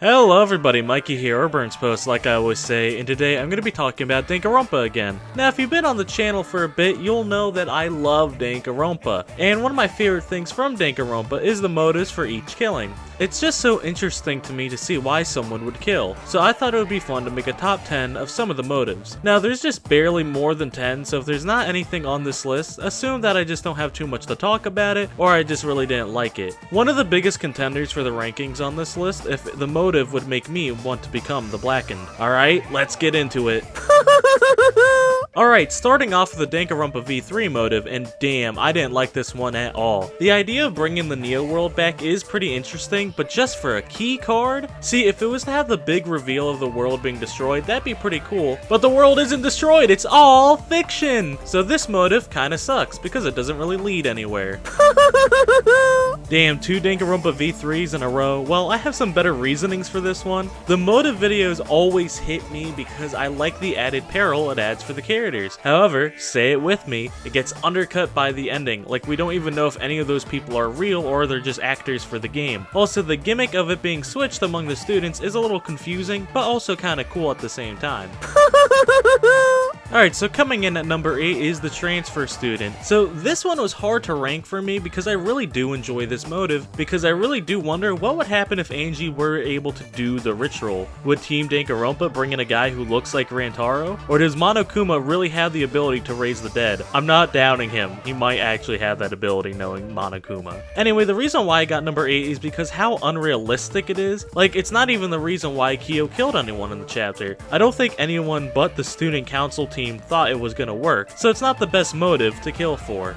Hello everybody, Mikey here, or Burns Post like I always say, and today I'm going to be talking about Danganronpa again. Now if you've been on the channel for a bit, you'll know that I love Danganronpa, and one of my favorite things from Danganronpa is the motives for each killing. It's just so interesting to me to see why someone would kill, so I thought it would be fun to make a top 10 of some of the motives. Now there's just barely more than 10, so if there's not anything on this list, assume that I just don't have too much to talk about it, or I just really didn't like it. One of the biggest contenders for the rankings on this list, if the motive would make me want to become the Blackened. Alright, let's get into it. Alright, starting off with the Danganronpa V3 motive, and damn, I didn't like this one at all. The idea of bringing the Neo world back is pretty interesting, but just for a key card? See, if it was to have the big reveal of the world being destroyed, that'd be pretty cool, but the world isn't destroyed, it's all fiction! So this motive kinda sucks, because it doesn't really lead anywhere. Damn, 2 Danganronpa V3s in a row. Well, I have some better reasonings for this one. The motive videos always hit me because I like the added peril it adds for the characters. However, say it with me, it gets undercut by the ending. Like, we don't even know if any of those people are real or they're just actors for the game. Also, the gimmick of it being switched among the students is a little confusing, but also kinda cool at the same time. Alright, so coming in at number 8 is the transfer student. So this one was hard to rank for me because I really do enjoy this motive, because I really do wonder what would happen if Angie were able to do the ritual. Would Team Danganronpa bring in a guy who looks like Rantaro? Or does Monokuma really have the ability to raise the dead? I'm not doubting him, he might actually have that ability knowing Monokuma. Anyway, the reason why I got number 8 is because how unrealistic it is. Like, it's not even the reason why Kyo killed anyone in the chapter. I don't think anyone but the student council team thought it was gonna work, so it's not the best motive to kill for.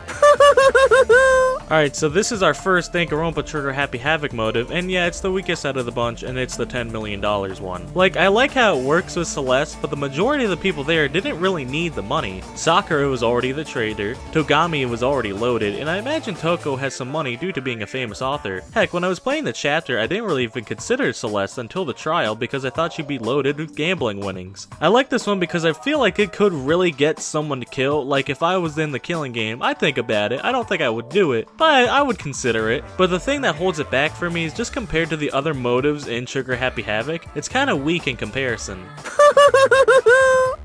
Alright, so this is our first Danganronpa Trigger Happy Havoc motive, and yeah, it's the weakest out of the bunch, and it's the $10 million one. Like, I like how it works with Celeste, but the majority of the people there didn't really need the money. Sakura was already the trader, Togami was already loaded, and I imagine Toko has some money due to being a famous author. Heck, when I was playing the chapter, I didn't really even consider Celeste until the trial because I thought she'd be loaded with gambling winnings. I like this one because I feel like it could really get someone to kill. Like, if I was in the killing game, I'd think about it. I don't think I would do it, but I would consider it. But the thing that holds it back for me is just compared to the other motives in Trigger Happy Havoc, it's kinda weak in comparison.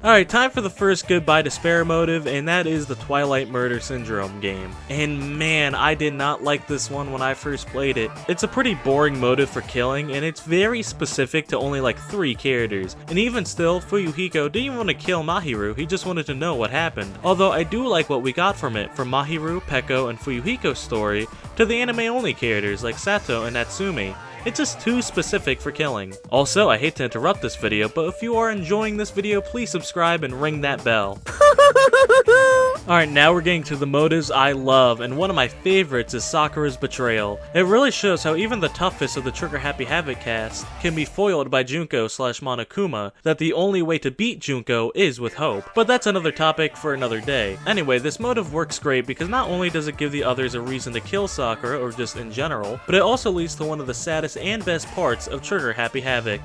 Alright, time for the first Goodbye Despair motive, and that is the Twilight Murder Syndrome game. And man, I did not like this one when I first played it. It's a pretty boring motive for killing, and it's very specific to only like 3 characters. And even still, Fuyuhiko didn't even want to kill Mahiru, he just wanted to know what happened. Although I do like what we got from it, from Mahiru, Peko, and Fuyuhiko's story, to the anime-only characters like Sato and Natsumi. It's just too specific for killing. Also, I hate to interrupt this video, but if you are enjoying this video, please subscribe and ring that bell. Alright, now we're getting to the motives I love, and one of my favorites is Sakura's betrayal. It really shows how even the toughest of the Trigger Happy Havoc cast can be foiled by Junko/Monokuma, that the only way to beat Junko is with hope. But that's another topic for another day. Anyway, this motive works great because not only does it give the others a reason to kill Sakura, or just in general, but it also leads to one of the saddest and best parts of Trigger Happy Havoc.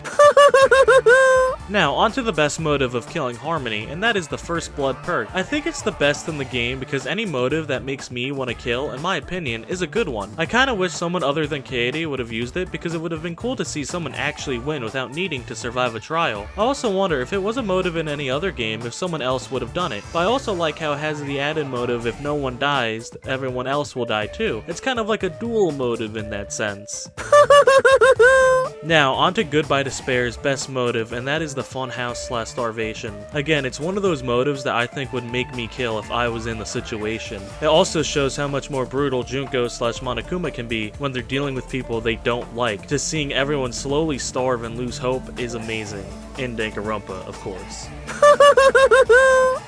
Now, onto the best motive of killing Harmony, and that is the First Blood perk. I think it's the best in the game because any motive that makes me want to kill, in my opinion, is a good one. I kinda wish someone other than Kaede would have used it because it would have been cool to see someone actually win without needing to survive a trial. I also wonder if it was a motive in any other game if someone else would have done it. But I also like how it has the added motive if no one dies, everyone else will die too. It's kind of like a dual motive in that sense. Now, onto Goodbye Despair's best motive, and that is the Funhouse/Starvation. Again, it's one of those motives that I think would make me kill if I was in the situation. It also shows how much more brutal Junko/Monokuma can be when they're dealing with people they don't like. Just seeing everyone slowly starve and lose hope is amazing. In Danganronpa, of course.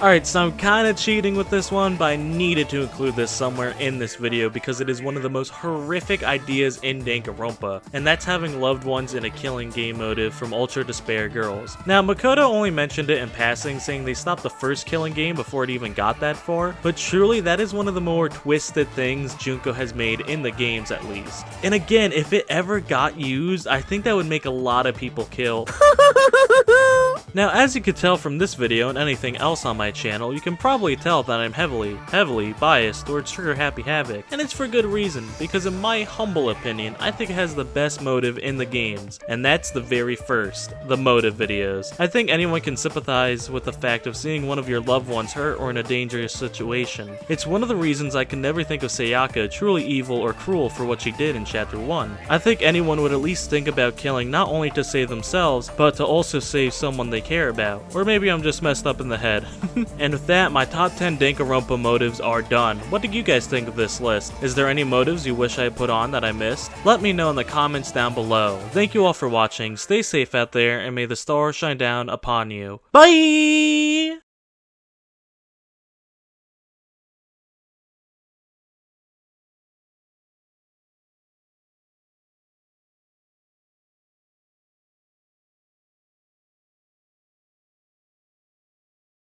Alright, so I'm kinda cheating with this one, but I needed to include this somewhere in this video because it is one of the most horrific ideas in Danganronpa, and that's having loved ones in a killing game motive from Ultra Despair Girls. Now, Makoto only mentioned it in passing, saying they stopped the first killing game before it even got that far, but truly that is one of the more twisted things Junko has made in the games at least. And again, if it ever got used, I think that would make a lot of people kill. Now, as you could tell from this video and anything else on my channel, you can probably tell that I'm heavily biased towards Trigger Happy Havoc, and it's for good reason, because in my humble opinion, I think it has the best motive in the games, and that's the very first, the motive videos. I think anyone can sympathize with the fact of seeing one of your loved ones hurt or in a dangerous situation. It's one of the reasons I can never think of Sayaka truly evil or cruel for what she did in Chapter 1. I think anyone would at least think about killing not only to save themselves, but to also save someone they care about. Or maybe I'm just messed up in the head. And with that, my top 10 Danganronpa motives are done. What did you guys think of this list? Is there any motives you wish I put on that I missed? Let me know in the comments down below. Thank you all for watching, stay safe out there, and may the stars shine down upon you. Bye!